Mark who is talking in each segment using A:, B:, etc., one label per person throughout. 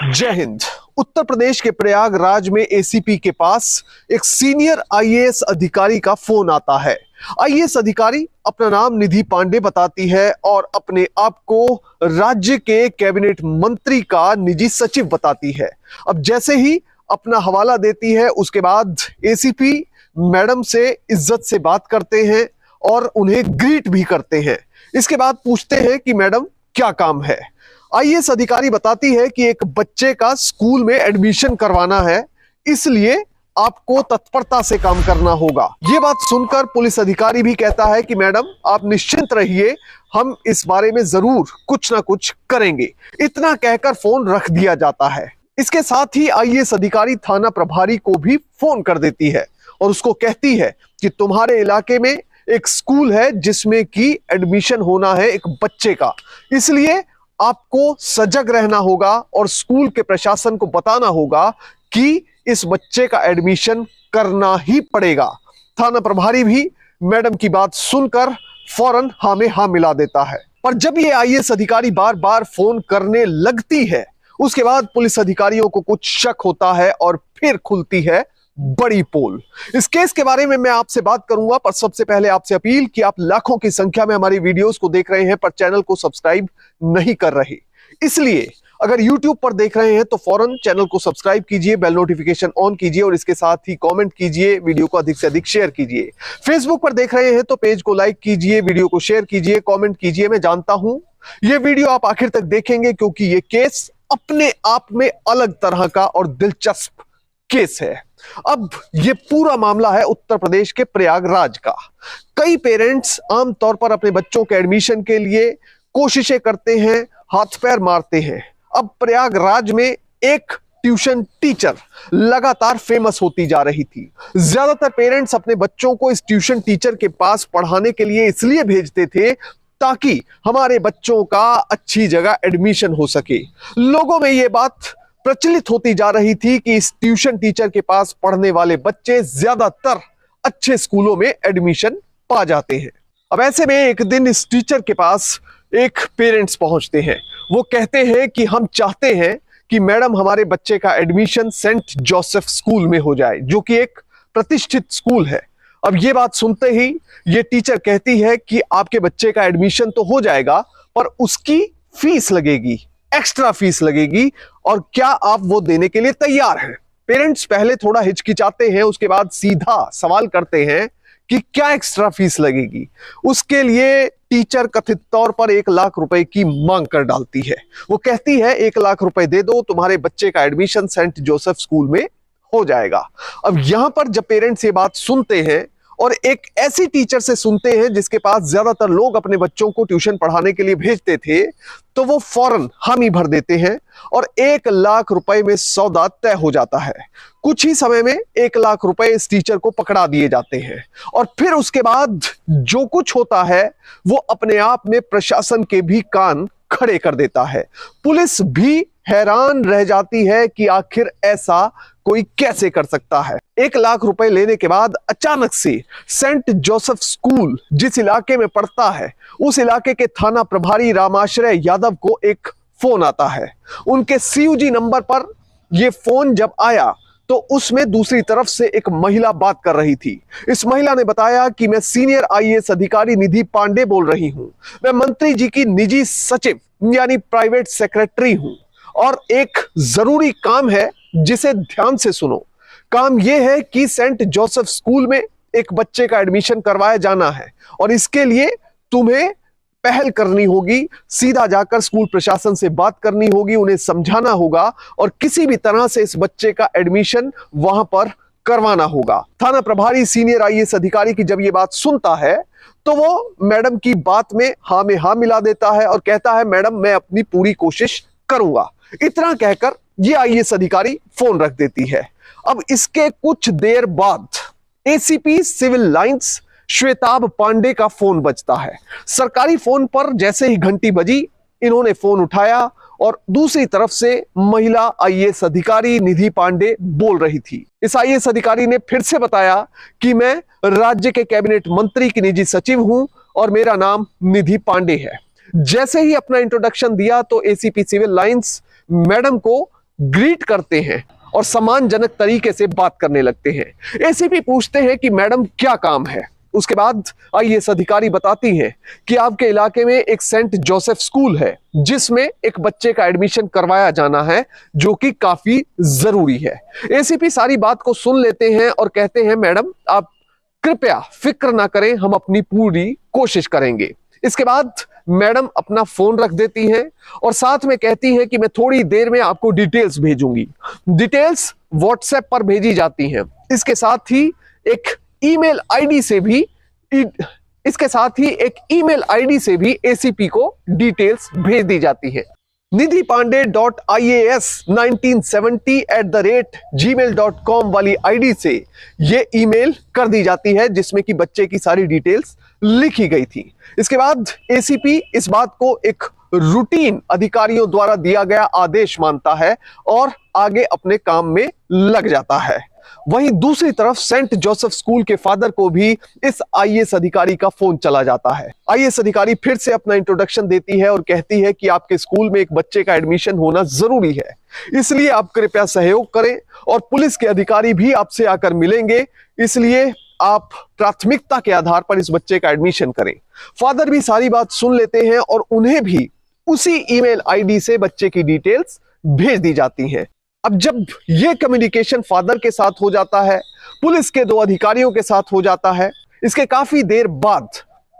A: जय हिंद। उत्तर प्रदेश के प्रयागराज में एसीपी के पास एक सीनियर आईएएस अधिकारी का फोन आता है। आईएएस अधिकारी अपना नाम निधि पांडे बताती है और अपने आप को राज्य के कैबिनेट मंत्री का निजी सचिव बताती है। अब जैसे ही अपना हवाला देती है उसके बाद एसीपी मैडम से इज्जत से बात करते हैं और उन्हें ग्रीट भी करते हैं। इसके बाद पूछते हैं कि मैडम क्या काम है। आईएएस अधिकारी बताती है कि एक बच्चे का स्कूल में एडमिशन करवाना है, इसलिए आपको तत्परता से काम करना होगा। यह बात सुनकर पुलिस अधिकारी भी कहता है कि मैडम आप निश्चिंत रहिए, हम इस बारे में जरूर कुछ ना कुछ करेंगे। इतना कहकर फोन रख दिया जाता है। इसके साथ ही आईएएस अधिकारी थाना प्रभारी को भी फोन कर देती है और उसको कहती है कि तुम्हारे इलाके में एक स्कूल है जिसमें कि एडमिशन होना है एक बच्चे का, इसलिए आपको सजग रहना होगा और स्कूल के प्रशासन को बताना होगा कि इस बच्चे का एडमिशन करना ही पड़ेगा। थाना प्रभारी भी मैडम की बात सुनकर फौरन हाँ में हाँ मिला देता है। पर जब ये आईएएस अधिकारी बार बार फोन करने लगती है उसके बाद पुलिस अधिकारियों को कुछ शक होता है और फिर खुलती है बड़ी पोल। इस केस के बारे में मैं आपसे बात करूंगा, पर सबसे पहले आपसे अपील कि आप लाखों की संख्या में हमारी वीडियोस को देख रहे हैं पर चैनल को सब्सक्राइब नहीं कर रहे, इसलिए अगर YouTube पर देख रहे हैं तो फौरन चैनल को सब्सक्राइब कीजिए, बेल नोटिफिकेशन ऑन कीजिए और इसके साथ ही कमेंट कीजिए, वीडियो को अधिक से अधिक शेयर कीजिए। फेसबुक पर देख रहे हैं तो पेज को लाइक कीजिए, वीडियो को शेयर कीजिए, कमेंट कीजिए। मैं जानता हूं ये वीडियो आप आखिर तक देखेंगे क्योंकि ये केस अपने आप में अलग तरह का और दिलचस्प केस है। अब ये पूरा मामला है उत्तर प्रदेश के प्रयागराज का। कई पेरेंट्स आमतौर पर अपने बच्चों के एडमिशन के लिए कोशिशें करते हैं, हाथ पैर मारते हैं। अब प्रयागराज में एक ट्यूशन टीचर लगातार फेमस होती जा रही थी। ज्यादातर पेरेंट्स अपने बच्चों को इस ट्यूशन टीचर के पास पढ़ाने के लिए इसलिए भेजते थे ताकि हमारे बच्चों का अच्छी जगह एडमिशन हो सके। लोगों में यह बात प्रचलित होती जा रही थी कि इस ट्यूशन टीचर के पास पढ़ने वाले बच्चे ज्यादातर अच्छे स्कूलों में एडमिशन पा जाते हैं। अब ऐसे में एक दिन इस टीचर के पास एक पेरेंट्स पहुंचते हैं। वो कहते हैं कि हम चाहते हैं कि मैडम हमारे बच्चे का एडमिशन सेंट जोसेफ स्कूल में हो जाए, जो कि एक प्रतिष्ठित स्कूल है। अब ये बात सुनते ही ये टीचर कहती है कि आपके बच्चे का एडमिशन तो हो जाएगा पर उसकी फीस लगेगी, एक्स्ट्रा फीस लगेगी, और क्या आप वो देने के लिए तैयार हैं? पेरेंट्स पहले थोड़ा हिचकिचाते हैं, उसके बाद सीधा सवाल करते हैं कि क्या एक्स्ट्रा फीस लगेगी। उसके लिए टीचर कथित तौर पर 1 लाख रुपए की मांग कर डालती है। वो कहती है 1 लाख रुपए दे दो, तुम्हारे बच्चे का एडमिशन सेंट जोसेफ स्कूल में हो जाएगा। अब यहां पर जब पेरेंट्स ये बात सुनते हैं और एक ऐसी टीचर से सुनते हैं जिसके पास ज्यादातर लोग अपने बच्चों को ट्यूशन पढ़ाने के लिए भेजते थे, तो वो फौरन हामी भर देते हैं और 1 लाख रुपए में सौदा तय हो जाता है। कुछ ही समय में 1 लाख रुपए इस टीचर को पकड़ा दिए जाते हैं और फिर उसके बाद जो कुछ होता है वो अपने आप में प्रशासन के भी कान खड़े कर देता है। पुलिस भी हैरान रह जाती है कि आखिर ऐसा कोई कैसे कर सकता है। 1 लाख रुपए लेने के बाद अचानक से सेंट जोसेफ स्कूल जिस इलाके में पड़ता है उस इलाके के थाना प्रभारी रामाश्रय यादव को एक फोन आता है। उनके सीयूजी नंबर पर यह फोन जब आया तो उसमें दूसरी तरफ से एक महिला बात कर रही थी। इस महिला ने बताया कि मैं सीनियर आईएएस अधिकारी निधि पांडे बोल रही हूं, मैं मंत्री जी की निजी सचिव यानी प्राइवेट सेक्रेटरी हूं और एक जरूरी काम है जिसे ध्यान से सुनो। काम यह है कि सेंट जोसेफ स्कूल में एक बच्चे का एडमिशन करवाया जाना है और इसके लिए तुम्हें पहल करनी होगी, सीधा जाकर स्कूल प्रशासन से बात करनी होगी, उन्हें समझाना होगा और किसी भी तरह से इस बच्चे का एडमिशन वहां पर करवाना होगा। थाना प्रभारी सीनियर आईएएस अधिकारी की जब ये बात सुनता है तो वो मैडम की बात में हाँ मिला देता है और कहता है मैडम मैं अपनी पूरी कोशिश करूंगा। इतना कहकर ये आईएएस अधिकारी फोन रख देती है। अब इसके कुछ देर बाद ACP Civil Lines Shwetab Pandey का फोन बजता है। सरकारी फोन पर जैसे ही घंटी बजी इन्होंने फोन उठाया और दूसरी तरफ से महिला आईएएस अधिकारी निधि पांडे बोल रही थी। इस आईएएस अधिकारी ने फिर से बताया कि मैं राज्य के कैबिनेट मंत्री की निजी सचिव हूं और मेरा नाम निधि पांडे है। जैसे ही अपना इंट्रोडक्शन दिया तो एसीपी सिविल लाइंस मैडम को ग्रीट करते हैं और सम्मानजनक तरीके से बात करने लगते हैं। एसीपी पूछते हैं कि मैडम क्या काम है। उसके बाद आईएएस अधिकारी बताती हैं कि आपके इलाके में एक सेंट जोसेफ स्कूल है जिसमें एक बच्चे का एडमिशन करवाया जाना है जो कि काफी जरूरी है। एसीपी सारी बात को सुन लेते हैं और कहते हैं मैडम आप कृपया फिक्र ना करें, हम अपनी पूरी कोशिश करेंगे। इसके बाद मैडम अपना फोन रख देती हैं और साथ में कहती हैं कि मैं थोड़ी देर में आपको डिटेल्स भेजूंगी। डिटेल्स व्हाट्सएप पर भेजी जाती हैं। इसके साथ ही एक ईमेल आईडी से भी एसीपी को डिटेल्स भेज दी जाती है। nidhipande.ias1970@gmail.com वाली आईडी से यह ईमेल कर दी जाती है जिसमें कि बच्चे की सारी डिटेल्स लिखी गई थी। इसके बाद एसीपी इस बात को एक रूटीन अधिकारियों द्वारा दिया गया आदेश मानता है और आगे अपने काम में लग जाता है। वहीं दूसरी तरफ सेंट जोसेफ स्कूल के फादर को भी इस आईएएस अधिकारी का फोन चला जाता है। आईएएस अधिकारी फिर से अपना इंट्रोडक्शन देती है और कहती है कि आपके स्कूल में एक बच्चे का एडमिशन होना जरूरी है, इसलिए आप कृपया सहयोग करें और पुलिस के अधिकारी भी आपसे आकर मिलेंगे, इसलिए आप प्राथमिकता के आधार पर इस बच्चे का एडमिशन करें। फादर भी सारी बात सुन लेते हैं और उन्हें भी उसी ईमेल आईडी से बच्चे की डिटेल्स भेज दी जाती हैं। अब जब यह कम्युनिकेशन फादर के साथ हो जाता है, पुलिस के 2 अधिकारियों के साथ हो जाता है, इसके काफी देर बाद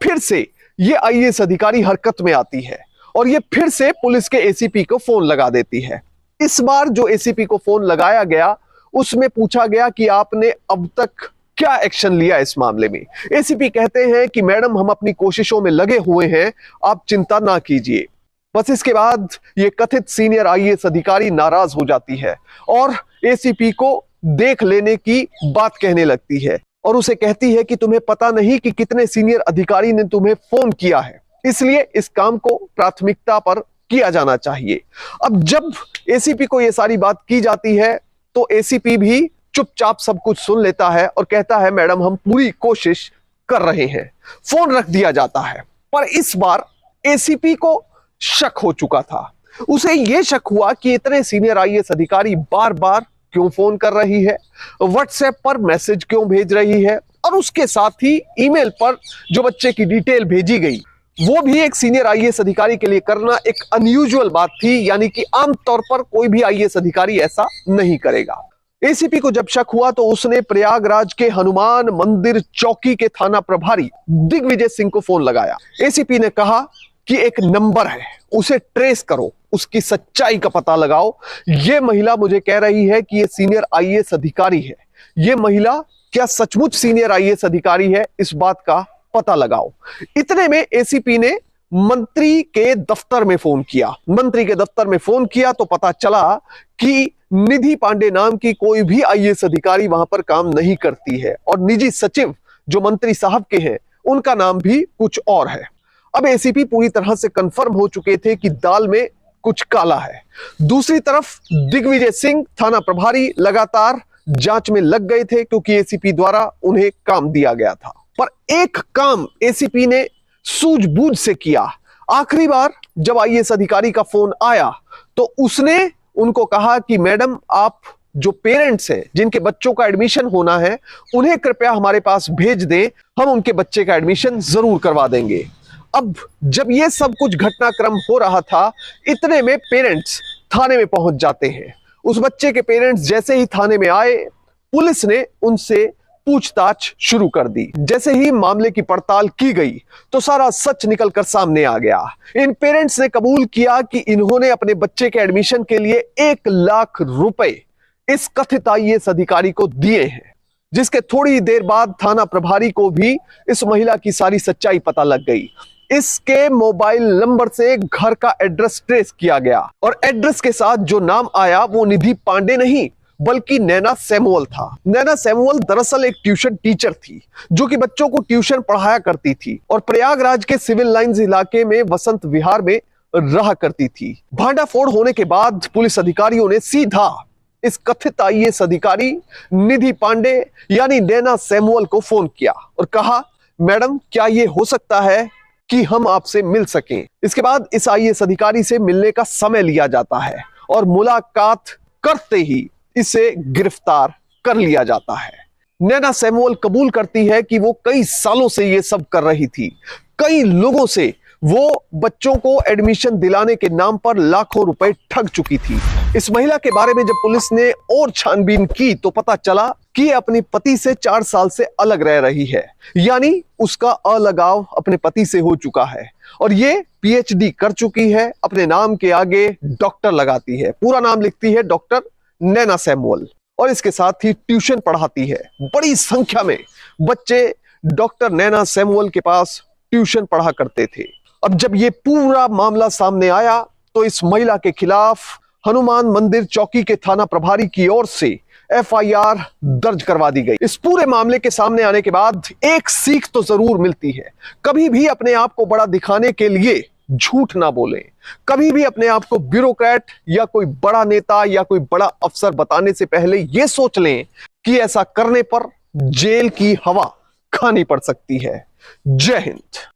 A: फिर से यह आईएएस अधिकारी हरकत में आती है और यह फिर से पुलिस के एसीपी को फोन लगा देती है। इस बार जो एसीपी को फोन लगाया गया उसमें पूछा गया कि आपने अब तक क्या एक्शन लिया इस मामले में। एसीपी कहते हैं कि मैडम हम अपनी कोशिशों में लगे हुए हैं, आप चिंता ना कीजिए। बस इसके बाद ये कथित सीनियर आईएएस अधिकारी नाराज हो जाती है और एसीपी को देख लेने की बात कहने लगती है और उसे कहती है कि तुम्हें पता नहीं कि कितने सीनियर अधिकारी ने तुम्हें फोन किया है, इसलिए इस काम को प्राथमिकता पर किया जाना चाहिए। अब जब एसीपी को यह सारी बात की जाती है तो एसीपी भी चुपचाप सब कुछ सुन लेता है और कहता है मैडम हम पूरी कोशिश कर रहे हैं। फोन रख दिया जाता है, पर इस बार एसीपी को शक हो चुका था। उसे यह शक हुआ कि इतने सीनियर आईएएस अधिकारी बार बार क्यों फोन कर रही है, व्हाट्सएप पर मैसेज क्यों भेज रही है और उसके साथ ही ईमेल पर जो बच्चे की डिटेल भेजी गई वो भी एक सीनियर आईएएस अधिकारी के लिए करना एक अनयूजुअल बात थी, यानी कि आमतौर पर कोई भी आईएएस अधिकारी ऐसा नहीं करेगा। एसीपी को जब शक हुआ तो उसने प्रयागराज के हनुमान मंदिर चौकी के थाना प्रभारी दिग्विजय सिंह को फोन लगाया। एसीपी ने कहा कि एक नंबर है, उसे ट्रेस करो, उसकी सच्चाई का पता लगाओ। यह महिला मुझे कह रही है कि यह सीनियर आईएएस अधिकारी है, यह महिला क्या सचमुच सीनियर आईएएस अधिकारी है, इस बात का पता लगाओ। इतने में एसीपी ने मंत्री के दफ्तर में फोन किया। मंत्री के दफ्तर में फोन किया तो पता चला कि निधि पांडे नाम की कोई भी आईएएस अधिकारी वहां पर काम नहीं करती है और निजी सचिव जो मंत्री साहब के हैं उनका नाम भी कुछ और है। अब एसीपी पूरी तरह से कंफर्म हो चुके थे कि दाल में कुछ काला है। दूसरी तरफ दिग्विजय सिंह थाना प्रभारी लगातार जांच में लग गए थे क्योंकि एसीपी द्वारा उन्हें काम दिया गया था, पर एक काम एसीपी ने सूझबूझ से किया। आखिरी बार जब आईएएस अधिकारी का फोन आया तो उसने उनको कहा कि मैडम आप जो पेरेंट्स हैं जिनके बच्चों का एडमिशन होना है उन्हें कृपया हमारे पास भेज दें, हम उनके बच्चे का एडमिशन जरूर करवा देंगे। अब जब यह सब कुछ घटनाक्रम हो रहा था इतने में पेरेंट्स थाने में पहुंच जाते हैं। उस बच्चे के पेरेंट्स जैसे ही थाने में आए पुलिस ने उनसे पूछताछ शुरू कर दी। जैसे ही मामले की पड़ताल की गई तो सारा सच निकलकर सामने आ गया। इन पेरेंट्स ने कबूल किया कि इन्होंने अपने बच्चे के एडमिशन के लिए 1 लाख रुपए इस कथित आईएएस अधिकारी को दिए हैं, जिसके थोड़ी देर बाद थाना प्रभारी को भी इस महिला की सारी सच्चाई पता लग गई। इसके मोबाइल नंबर से घर का एड्रेस ट्रेस किया गया और एड्रेस के साथ जो नाम आया वो निधि पांडे नहीं बल्कि नैना सैमुअल था। नैना सैमुअल दरअसल एक ट्यूशन टीचर थी जो कि बच्चों को ट्यूशन पढ़ाया करती थी और प्रयागराज के सिविल लाइंस इलाके में वसंत विहार में रहा करती थी। भांडाफोड़ होने के बाद पुलिस अधिकारियों ने सीधा इस कथित आईएएस अधिकारी निधि पांडे यानी नैना सैमुअल को फोन किया और कहा मैडम क्या ये हो सकता है कि हम आपसे मिल सकें। इसके बाद इस आईएएस अधिकारी से मिलने का समय लिया जाता है और मुलाकात करते ही इसे गिरफ्तार कर लिया जाता है। नैना सैमुअल कबूल करती है कि वो कई सालों से ये सब कर रही थी। कई लोगों से वो बच्चों को एडमिशन दिलाने के नाम पर लाखों रुपए ठग चुकी थी। इस महिला के बारे में जब पुलिस ने और छानबीन की तो पता चला कि अपने पति से 4 साल से अलग रह रही है, यानी उसका अलगाव अपने पति से हो चुका है और ये पीएचडी कर चुकी है। अपने नाम के आगे डॉक्टर लगाती है, पूरा नाम लिखती है डॉक्टर नैना सैमुअल, और इसके साथ ही ट्यूशन पढ़ाती है। बड़ी संख्या में बच्चे डॉक्टर नैना सैमुअल के पास ट्यूशन पढ़ा करते थे। अब जब ये पूरा मामला सामने आया तो इस महिला के खिलाफ हनुमान मंदिर चौकी के थाना प्रभारी की ओर से एफआईआर दर्ज करवा दी गई। इस पूरे मामले के सामने आने के बाद एक सीख तो जरूर मिलती है, कभी भी अपने आप को बड़ा दिखाने के लिए झूठ ना बोलें। कभी भी अपने आप को ब्यूरोक्रेट या कोई बड़ा नेता या कोई बड़ा अफसर बताने से पहले यह सोच लें कि ऐसा करने पर जेल की हवा खानी पड़ सकती है। जय हिंद।